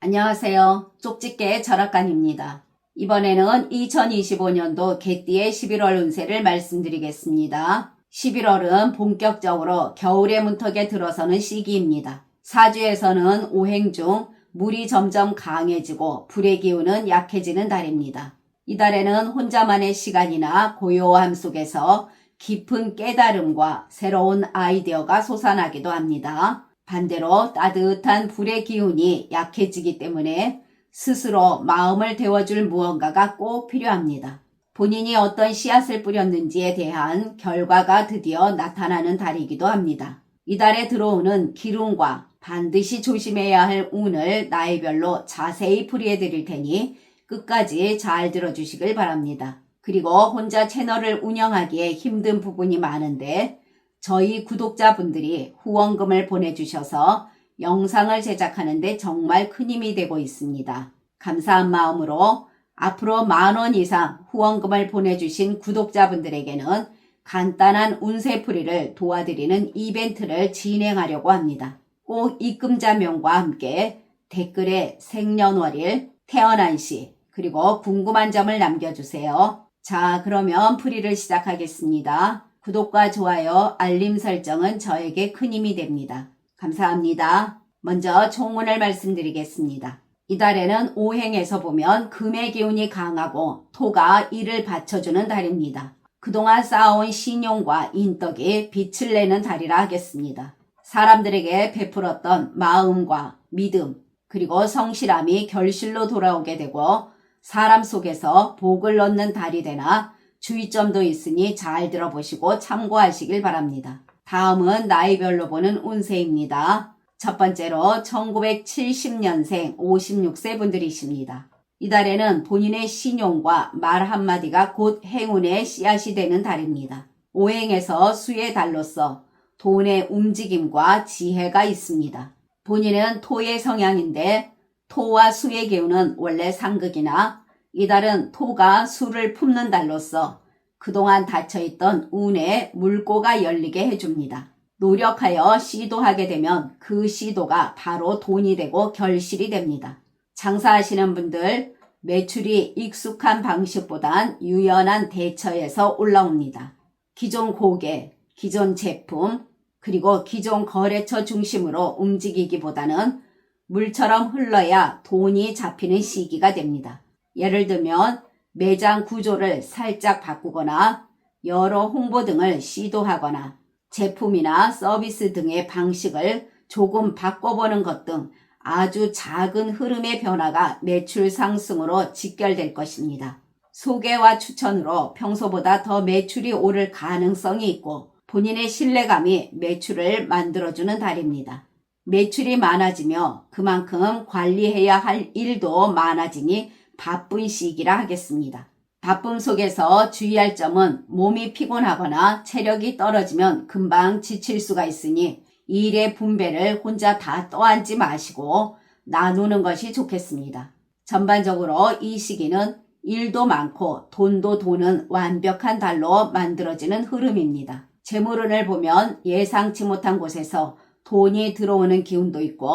안녕하세요. 쪽집게 철학관입니다. 이번에는 2025년도 개띠의 11월 운세를 말씀드리겠습니다. 11월은 본격적으로 겨울의 문턱에 들어서는 시기입니다. 사주에서는 오행 중 물이 점점 강해지고 불의 기운은 약해지는 달입니다. 이 달에는 혼자만의 시간이나 고요함 속에서 깊은 깨달음과 새로운 아이디어가 솟아나기도 합니다. 반대로 따뜻한 불의 기운이 약해지기 때문에 스스로 마음을 데워줄 무언가가 꼭 필요합니다. 본인이 어떤 씨앗을 뿌렸는지에 대한 결과가 드디어 나타나는 달이기도 합니다. 이 달에 들어오는 기운과 반드시 조심해야 할 운을 나이별로 자세히 풀이해 드릴 테니 끝까지 잘 들어주시길 바랍니다. 그리고 혼자 채널을 운영하기에 힘든 부분이 많은데 저희 구독자분들이 후원금을 보내주셔서 영상을 제작하는 데 정말 큰 힘이 되고 있습니다. 감사한 마음으로 앞으로 10,000원 이상 후원금을 보내주신 구독자분들에게는 간단한 운세풀이를 도와드리는 이벤트를 진행하려고 합니다. 꼭 입금자명과 함께 댓글에 생년월일, 태어난 시, 그리고 궁금한 점을 남겨주세요. 자, 그러면 풀이를 시작하겠습니다. 구독과 좋아요, 알림 설정은 저에게 큰 힘이 됩니다. 감사합니다. 먼저 총운을 말씀드리겠습니다. 이달에는 오행에서 보면 금의 기운이 강하고 토가 이를 받쳐주는 달입니다. 그동안 쌓아온 신용과 인덕이 빛을 내는 달이라 하겠습니다. 사람들에게 베풀었던 마음과 믿음 그리고 성실함이 결실로 돌아오게 되고 사람 속에서 복을 얻는 달이 되나 주의점도 있으니 잘 들어보시고 참고하시길 바랍니다. 다음은 나이별로 보는 운세입니다. 첫 번째로 1970년생 56세 분들이십니다. 이달에는 본인의 신용과 말 한마디가 곧 행운의 씨앗이 되는 달입니다. 오행에서 수의 달로서 돈의 움직임과 지혜가 있습니다. 본인은 토의 성향인데 토와 수의 기운은 원래 상극이나 이달은 토가 수를 품는 달로서 그동안 닫혀있던 운의 물꼬가 열리게 해줍니다. 노력하여 시도하게 되면 그 시도가 바로 돈이 되고 결실이 됩니다. 장사하시는 분들 매출이 익숙한 방식보단 유연한 대처에서 올라옵니다. 기존 고객, 기존 제품, 그리고 기존 거래처 중심으로 움직이기보다는 물처럼 흘러야 돈이 잡히는 시기가 됩니다. 예를 들면 매장 구조를 살짝 바꾸거나 여러 홍보 등을 시도하거나 제품이나 서비스 등의 방식을 조금 바꿔보는 것 등 아주 작은 흐름의 변화가 매출 상승으로 직결될 것입니다. 소개와 추천으로 평소보다 더 매출이 오를 가능성이 있고 본인의 신뢰감이 매출을 만들어주는 달입니다. 매출이 많아지며 그만큼 관리해야 할 일도 많아지니 바쁜 시기라 하겠습니다. 바쁨 속에서 주의할 점은 몸이 피곤하거나 체력이 떨어지면 금방 지칠 수가 있으니 일의 분배를 혼자 다 떠안지 마시고 나누는 것이 좋겠습니다. 전반적으로 이 시기는 일도 많고 돈도 도는 완벽한 달로 만들어지는 흐름입니다. 재물운을 보면 예상치 못한 곳에서 돈이 들어오는 기운도 있고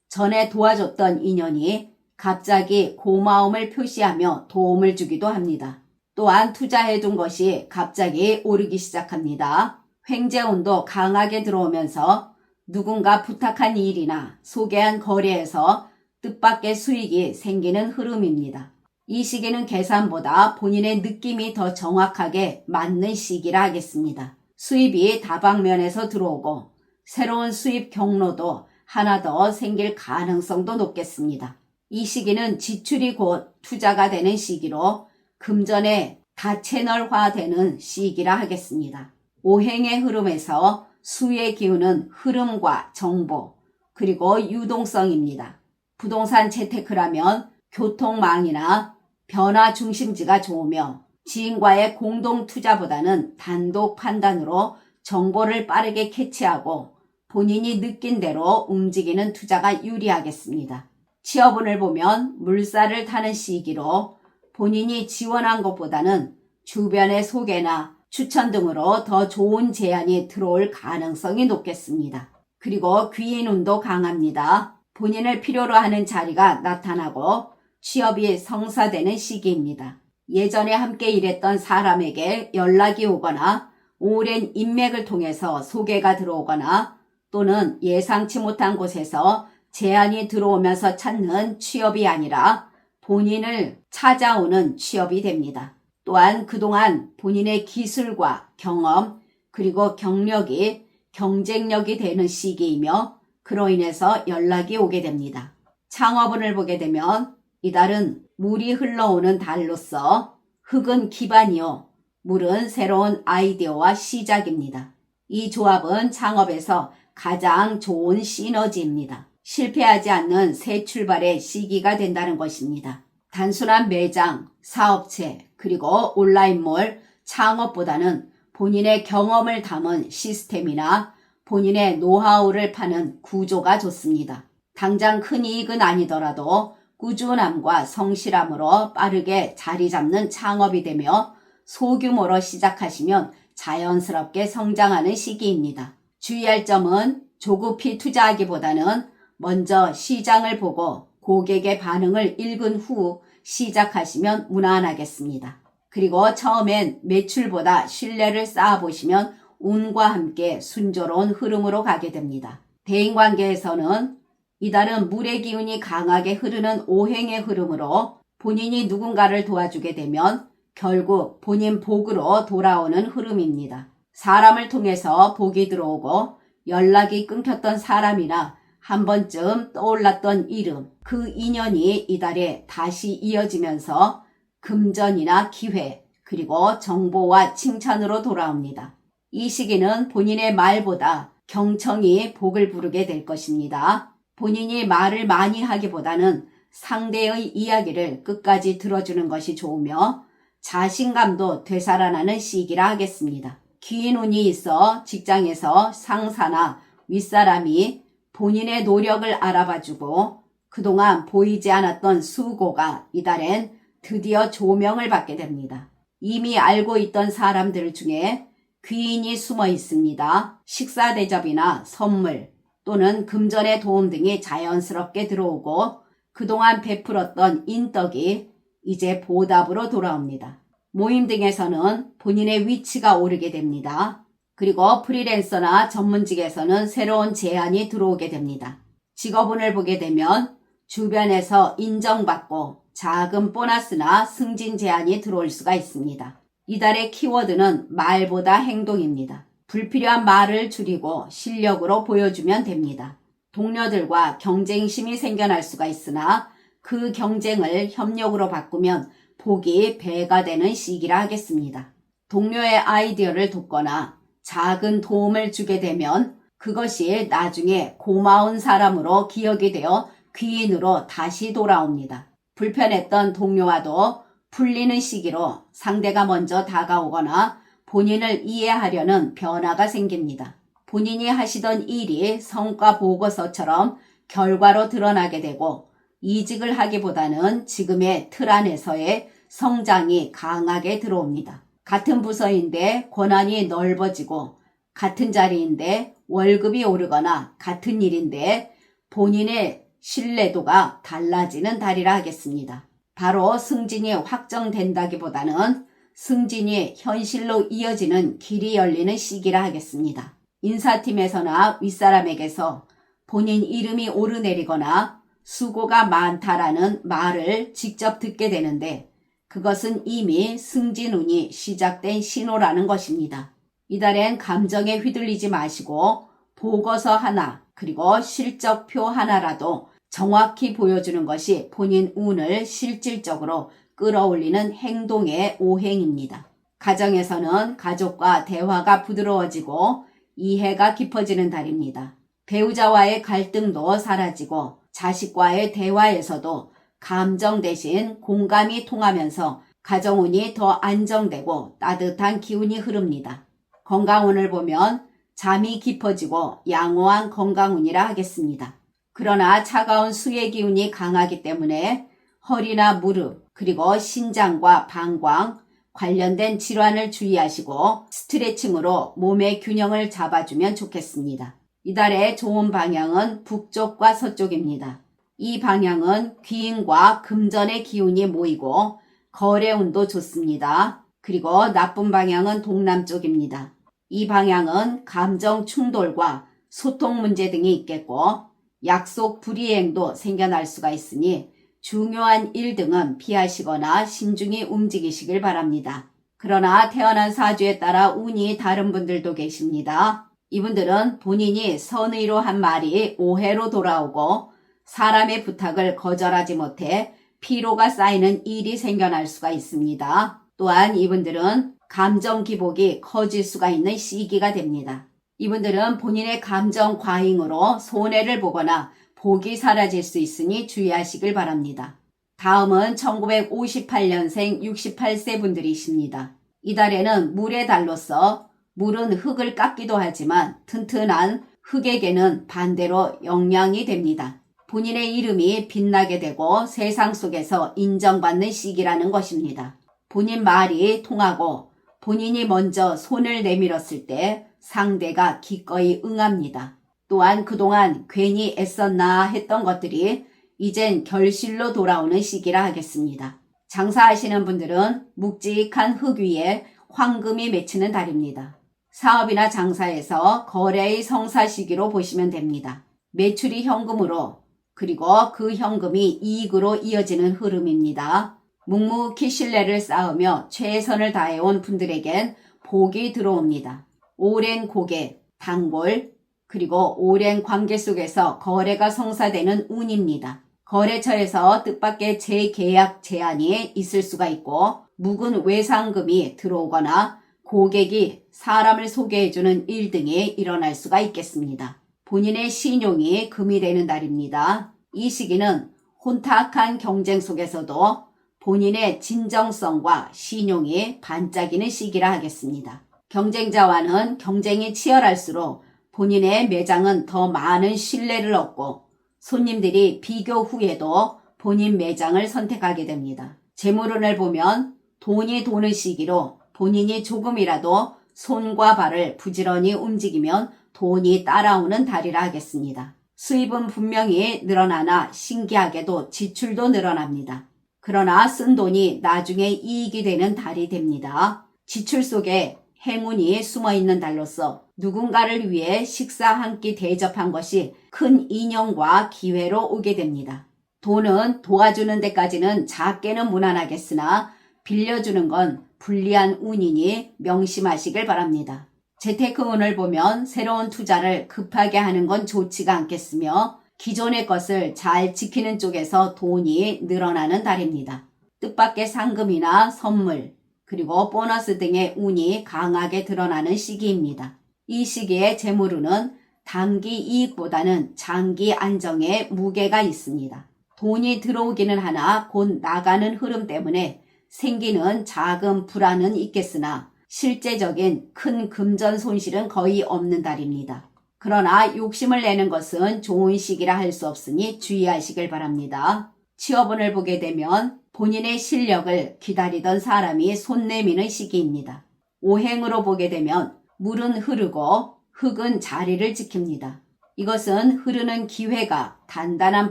전에 도와줬던 인연이 갑자기 고마움을 표시하며 도움을 주기도 합니다. 또한 투자해둔 것이 갑자기 오르기 시작합니다. 횡재운도 강하게 들어오면서 누군가 부탁한 일이나 소개한 거래에서 뜻밖의 수익이 생기는 흐름입니다. 이 시기는 계산보다 본인의 느낌이 더 정확하게 맞는 시기라 하겠습니다. 수입이 다방면에서 들어오고 새로운 수입 경로도 하나 더 생길 가능성도 높겠습니다. 이 시기는 지출이 곧 투자가 되는 시기로 금전의 다채널화되는 시기라 하겠습니다. 오행의 흐름에서 수의 기운은 흐름과 정보 그리고 유동성입니다. 부동산 재테크라면 교통망이나 변화 중심지가 좋으며 지인과의 공동 투자보다는 단독 판단으로 정보를 빠르게 캐치하고 본인이 느낀 대로 움직이는 투자가 유리하겠습니다. 취업운을 보면 물살을 타는 시기로 본인이 지원한 것보다는 주변의 소개나 추천 등으로 더 좋은 제안이 들어올 가능성이 높겠습니다. 그리고 귀인운도 강합니다. 본인을 필요로 하는 자리가 나타나고 취업이 성사되는 시기입니다. 예전에 함께 일했던 사람에게 연락이 오거나 오랜 인맥을 통해서 소개가 들어오거나 또는 예상치 못한 곳에서 제안이 들어오면서 찾는 취업이 아니라 본인을 찾아오는 취업이 됩니다. 또한 그동안 본인의 기술과 경험 그리고 경력이 경쟁력이 되는 시기이며 그로 인해서 연락이 오게 됩니다. 창업운을 보게 되면 이달은 물이 흘러오는 달로서 흙은 기반이요 물은 새로운 아이디어와 시작입니다. 이 조합은 창업에서 가장 좋은 시너지입니다. 실패하지 않는 새 출발의 시기가 된다는 것입니다. 단순한 매장, 사업체, 그리고 온라인몰, 창업보다는 본인의 경험을 담은 시스템이나 본인의 노하우를 파는 구조가 좋습니다. 당장 큰 이익은 아니더라도 꾸준함과 성실함으로 빠르게 자리 잡는 창업이 되며 소규모로 시작하시면 자연스럽게 성장하는 시기입니다. 주의할 점은 조급히 투자하기보다는 먼저 시장을 보고 고객의 반응을 읽은 후 시작하시면 무난하겠습니다. 그리고 처음엔 매출보다 신뢰를 쌓아보시면 운과 함께 순조로운 흐름으로 가게 됩니다. 대인관계에서는 이달은 물의 기운이 강하게 흐르는 오행의 흐름으로 본인이 누군가를 도와주게 되면 결국 본인 복으로 돌아오는 흐름입니다. 사람을 통해서 복이 들어오고 연락이 끊겼던 사람이나 한 번쯤 떠올랐던 이름, 그 인연이 이달에 다시 이어지면서 금전이나 기회, 그리고 정보와 칭찬으로 돌아옵니다. 이 시기는 본인의 말보다 경청이 복을 부르게 될 것입니다. 본인이 말을 많이 하기보다는 상대의 이야기를 끝까지 들어주는 것이 좋으며 자신감도 되살아나는 시기라 하겠습니다. 귀인 운이 있어 직장에서 상사나 윗사람이 본인의 노력을 알아봐주고 그동안 보이지 않았던 수고가 이달엔 드디어 조명을 받게 됩니다. 이미 알고 있던 사람들 중에 귀인이 숨어 있습니다. 식사 대접이나 선물 또는 금전의 도움 등이 자연스럽게 들어오고 그동안 베풀었던 인덕이 이제 보답으로 돌아옵니다. 모임 등에서는 본인의 위치가 오르게 됩니다. 그리고 프리랜서나 전문직에서는 새로운 제안이 들어오게 됩니다. 직업운을 보게 되면 주변에서 인정받고 작은 보너스나 승진 제안이 들어올 수가 있습니다. 이달의 키워드는 말보다 행동입니다. 불필요한 말을 줄이고 실력으로 보여주면 됩니다. 동료들과 경쟁심이 생겨날 수가 있으나 그 경쟁을 협력으로 바꾸면 복이 배가 되는 시기라 하겠습니다. 동료의 아이디어를 돕거나 작은 도움을 주게 되면 그것이 나중에 고마운 사람으로 기억이 되어 귀인으로 다시 돌아옵니다. 불편했던 동료와도 풀리는 시기로 상대가 먼저 다가오거나 본인을 이해하려는 변화가 생깁니다. 본인이 하시던 일이 성과 보고서처럼 결과로 드러나게 되고 이직을 하기보다는 지금의 틀 안에서의 성장이 강하게 들어옵니다. 같은 부서인데 권한이 넓어지고 같은 자리인데 월급이 오르거나 같은 일인데 본인의 신뢰도가 달라지는 달이라 하겠습니다. 바로 승진이 확정된다기보다는 승진이 현실로 이어지는 길이 열리는 시기라 하겠습니다. 인사팀에서나 윗사람에게서 본인 이름이 오르내리거나 수고가 많다라는 말을 직접 듣게 되는데 그것은 이미 승진운이 시작된 신호라는 것입니다. 이달엔 감정에 휘둘리지 마시고 보고서 하나 그리고 실적표 하나라도 정확히 보여주는 것이 본인 운을 실질적으로 끌어올리는 행동의 오행입니다. 가정에서는 가족과 대화가 부드러워지고 이해가 깊어지는 달입니다. 배우자와의 갈등도 사라지고 자식과의 대화에서도 감정 대신 공감이 통하면서 가정운이 더 안정되고 따뜻한 기운이 흐릅니다. 건강운을 보면 잠이 깊어지고 양호한 건강운이라 하겠습니다. 그러나 차가운 수의 기운이 강하기 때문에 허리나 무릎 그리고 신장과 방광 관련된 질환을 주의하시고 스트레칭으로 몸의 균형을 잡아주면 좋겠습니다. 이달의 좋은 방향은 북쪽과 서쪽입니다. 이 방향은 귀인과 금전의 기운이 모이고 거래운도 좋습니다. 그리고 나쁜 방향은 동남쪽입니다. 이 방향은 감정 충돌과 소통 문제 등이 있겠고 약속 불이행도 생겨날 수가 있으니 중요한 일 등은 피하시거나 신중히 움직이시길 바랍니다. 그러나 태어난 사주에 따라 운이 다른 분들도 계십니다. 이분들은 본인이 선의로 한 말이 오해로 돌아오고 사람의 부탁을 거절하지 못해 피로가 쌓이는 일이 생겨날 수가 있습니다. 또한 이분들은 감정 기복이 커질 수가 있는 시기가 됩니다. 이분들은 본인의 감정 과잉으로 손해를 보거나 복이 사라질 수 있으니 주의하시길 바랍니다. 다음은 1958년생 68세 분들이십니다. 이달에는 물의 달로서 물은 흙을 깎기도 하지만 튼튼한 흙에게는 반대로 영향이 됩니다. 본인의 이름이 빛나게 되고 세상 속에서 인정받는 시기라는 것입니다. 본인 말이 통하고 본인이 먼저 손을 내밀었을 때 상대가 기꺼이 응합니다. 또한 그동안 괜히 애썼나 했던 것들이 이젠 결실로 돌아오는 시기라 하겠습니다. 장사하시는 분들은 묵직한 흙 위에 황금이 맺히는 달입니다. 사업이나 장사에서 거래의 성사 시기로 보시면 됩니다. 매출이 현금으로 그리고 그 현금이 이익으로 이어지는 흐름입니다. 묵묵히 신뢰를 쌓으며 최선을 다해온 분들에겐 복이 들어옵니다. 오랜 고객, 단골, 그리고 오랜 관계 속에서 거래가 성사되는 운입니다. 거래처에서 뜻밖의 재계약 제안이 있을 수가 있고 묵은 외상금이 들어오거나 고객이 사람을 소개해주는 일 등이 일어날 수가 있겠습니다. 본인의 신용이 금이 되는 달입니다. 이 시기는 혼탁한 경쟁 속에서도 본인의 진정성과 신용이 반짝이는 시기라 하겠습니다. 경쟁자와는 경쟁이 치열할수록 본인의 매장은 더 많은 신뢰를 얻고 손님들이 비교 후에도 본인 매장을 선택하게 됩니다. 재물운을 보면 돈이 도는 시기로 본인이 조금이라도 손과 발을 부지런히 움직이면 돈이 따라오는 달이라 하겠습니다. 수입은 분명히 늘어나나 신기하게도 지출도 늘어납니다. 그러나 쓴 돈이 나중에 이익이 되는 달이 됩니다. 지출 속에 행운이 숨어있는 달로서 누군가를 위해 식사 한 끼 대접한 것이 큰 인연과 기회로 오게 됩니다. 돈은 도와주는 데까지는 작게는 무난하겠으나 빌려주는 건 불리한 운이니 명심하시길 바랍니다. 재테크운을 보면 새로운 투자를 급하게 하는 건 좋지가 않겠으며 기존의 것을 잘 지키는 쪽에서 돈이 늘어나는 달입니다. 뜻밖의 상금이나 선물, 그리고 보너스 등의 운이 강하게 드러나는 시기입니다. 이 시기의 재물운은 단기 이익보다는 장기 안정에 무게가 있습니다. 돈이 들어오기는 하나 곧 나가는 흐름 때문에 생기는 작은 불안은 있겠으나 실제적인 큰 금전 손실은 거의 없는 달입니다. 그러나 욕심을 내는 것은 좋은 시기라 할 수 없으니 주의하시길 바랍니다. 취업운을 보게 되면 본인의 실력을 기다리던 사람이 손 내미는 시기입니다. 오행으로 보게 되면 물은 흐르고 흙은 자리를 지킵니다. 이것은 흐르는 기회가 단단한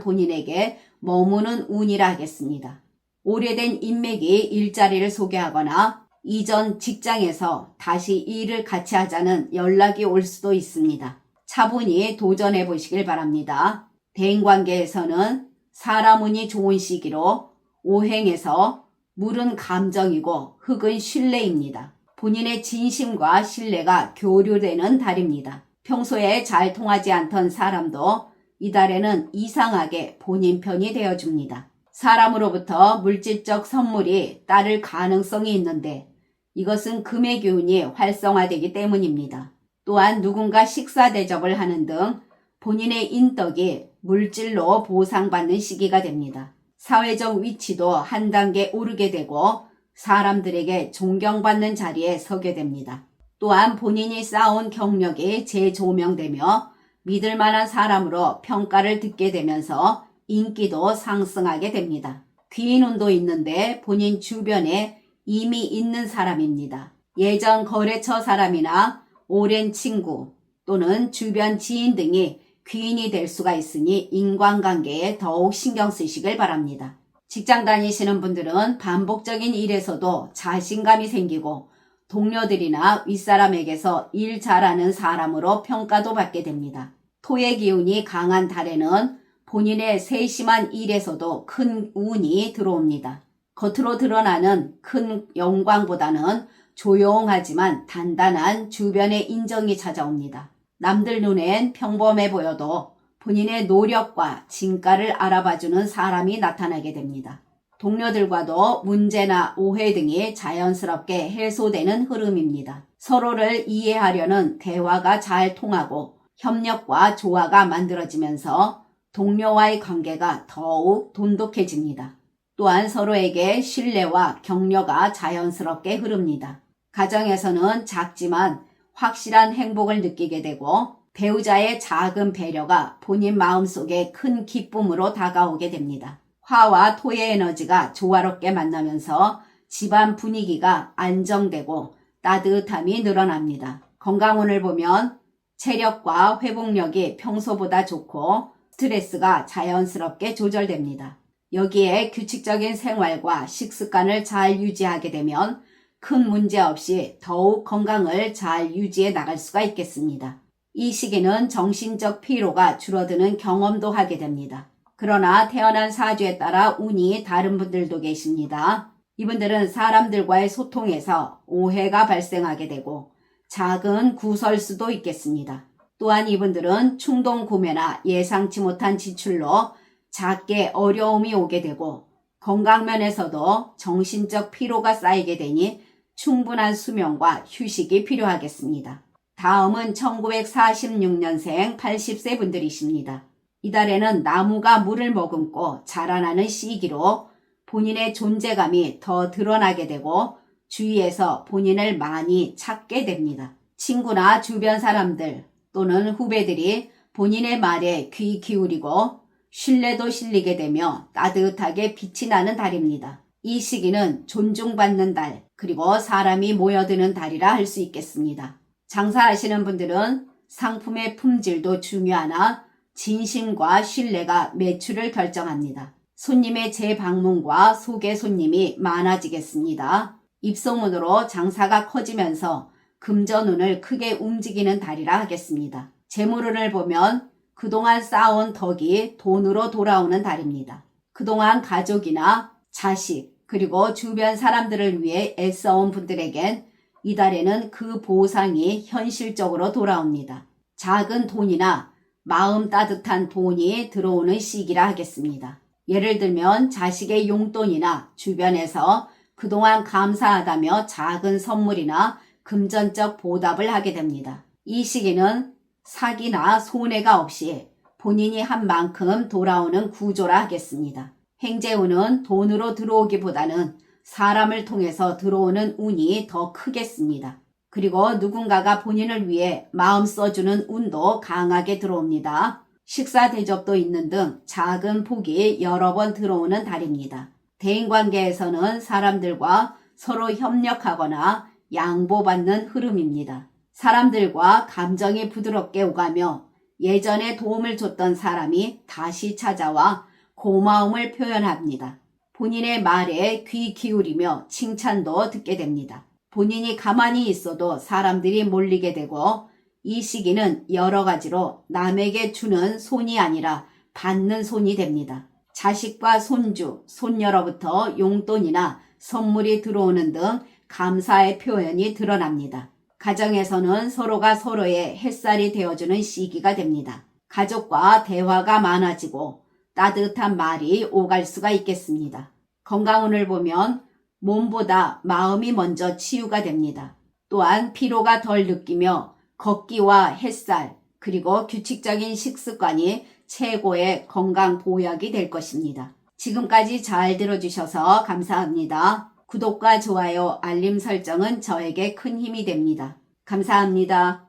본인에게 머무는 운이라 하겠습니다. 오래된 인맥이 일자리를 소개하거나 이전 직장에서 다시 일을 같이 하자는 연락이 올 수도 있습니다. 차분히 도전해 보시길 바랍니다. 대인관계에서는 사람 운이 좋은 시기로 오행에서 물은 감정이고 흙은 신뢰입니다. 본인의 진심과 신뢰가 교류되는 달입니다. 평소에 잘 통하지 않던 사람도 이달에는 이상하게 본인 편이 되어줍니다. 사람으로부터 물질적 선물이 따를 가능성이 있는데 이것은 금의 기운이 활성화되기 때문입니다. 또한 누군가 식사 대접을 하는 등 본인의 인덕이 물질로 보상받는 시기가 됩니다. 사회적 위치도 한 단계 오르게 되고 사람들에게 존경받는 자리에 서게 됩니다. 또한 본인이 쌓아온 경력이 재조명되며 믿을 만한 사람으로 평가를 듣게 되면서 인기도 상승하게 됩니다. 귀인운도 있는데 본인 주변에 이미 있는 사람입니다. 예전 거래처 사람이나 오랜 친구, 또는 주변 지인 등이 귀인이 될 수가 있으니 인간관계에 더욱 신경 쓰시길 바랍니다. 직장 다니시는 분들은 반복적인 일에서도 자신감이 생기고 동료들이나 윗사람에게서 일 잘하는 사람으로 평가도 받게 됩니다. 토의 기운이 강한 달에는 본인의 세심한 일에서도 큰 운이 들어옵니다. 겉으로 드러나는 큰 영광보다는 조용하지만 단단한 주변의 인정이 찾아옵니다. 남들 눈엔 평범해 보여도 본인의 노력과 진가를 알아봐주는 사람이 나타나게 됩니다. 동료들과도 문제나 오해 등이 자연스럽게 해소되는 흐름입니다. 서로를 이해하려는 대화가 잘 통하고 협력과 조화가 만들어지면서 동료와의 관계가 더욱 돈독해집니다. 또한 서로에게 신뢰와 격려가 자연스럽게 흐릅니다. 가정에서는 작지만 확실한 행복을 느끼게 되고 배우자의 작은 배려가 본인 마음속에 큰 기쁨으로 다가오게 됩니다. 화와 토의 에너지가 조화롭게 만나면서 집안 분위기가 안정되고 따뜻함이 늘어납니다. 건강운을 보면 체력과 회복력이 평소보다 좋고 스트레스가 자연스럽게 조절됩니다. 여기에 규칙적인 생활과 식습관을 잘 유지하게 되면 큰 문제 없이 더욱 건강을 잘 유지해 나갈 수가 있겠습니다. 이 시기는 정신적 피로가 줄어드는 경험도 하게 됩니다. 그러나 태어난 사주에 따라 운이 다른 분들도 계십니다. 이분들은 사람들과의 소통에서 오해가 발생하게 되고 작은 구설수도 있겠습니다. 또한 이분들은 충동 구매나 예상치 못한 지출로 작게 어려움이 오게 되고 건강면에서도 정신적 피로가 쌓이게 되니 충분한 수면과 휴식이 필요하겠습니다. 다음은 1946년생 80세 분들이십니다. 이달에는 나무가 물을 머금고 자라나는 시기로 본인의 존재감이 더 드러나게 되고 주위에서 본인을 많이 찾게 됩니다. 친구나 주변 사람들 또는 후배들이 본인의 말에 귀 기울이고 신뢰도 실리게 되며 따뜻하게 빛이 나는 달입니다. 이 시기는 존중받는 달, 그리고 사람이 모여드는 달이라 할 수 있겠습니다. 장사하시는 분들은 상품의 품질도 중요하나 진심과 신뢰가 매출을 결정합니다. 손님의 재방문과 소개 손님이 많아지겠습니다. 입소문으로 장사가 커지면서 금전운을 크게 움직이는 달이라 하겠습니다. 재물운을 보면 그동안 쌓아온 덕이 돈으로 돌아오는 달입니다. 그동안 가족이나 자식 그리고 주변 사람들을 위해 애써온 분들에겐 이달에는 그 보상이 현실적으로 돌아옵니다. 작은 돈이나 마음 따뜻한 돈이 들어오는 시기라 하겠습니다. 예를 들면 자식의 용돈이나 주변에서 그동안 감사하다며 작은 선물이나 금전적 보답을 하게 됩니다. 이 시기는 사기나 손해가 없이 본인이 한 만큼 돌아오는 구조라 하겠습니다. 행재운은 돈으로 들어오기보다는 사람을 통해서 들어오는 운이 더 크겠습니다. 그리고 누군가가 본인을 위해 마음 써주는 운도 강하게 들어옵니다. 식사 대접도 있는 등 작은 폭이 여러 번 들어오는 달입니다. 대인관계에서는 사람들과 서로 협력하거나 양보받는 흐름입니다. 사람들과 감정이 부드럽게 오가며 예전에 도움을 줬던 사람이 다시 찾아와 고마움을 표현합니다. 본인의 말에 귀 기울이며 칭찬도 듣게 됩니다. 본인이 가만히 있어도 사람들이 몰리게 되고 이 시기는 여러 가지로 남에게 주는 손이 아니라 받는 손이 됩니다. 자식과 손주, 손녀로부터 용돈이나 선물이 들어오는 등 감사의 표현이 드러납니다. 가정에서는 서로가 서로의 햇살이 되어주는 시기가 됩니다. 가족과 대화가 많아지고 따뜻한 말이 오갈 수가 있겠습니다. 건강운을 보면 몸보다 마음이 먼저 치유가 됩니다. 또한 피로가 덜 느끼며 걷기와 햇살 그리고 규칙적인 식습관이 최고의 건강 보약이 될 것입니다. 지금까지 잘 들어주셔서 감사합니다. 구독과 좋아요, 알림 설정은 저에게 큰 힘이 됩니다. 감사합니다.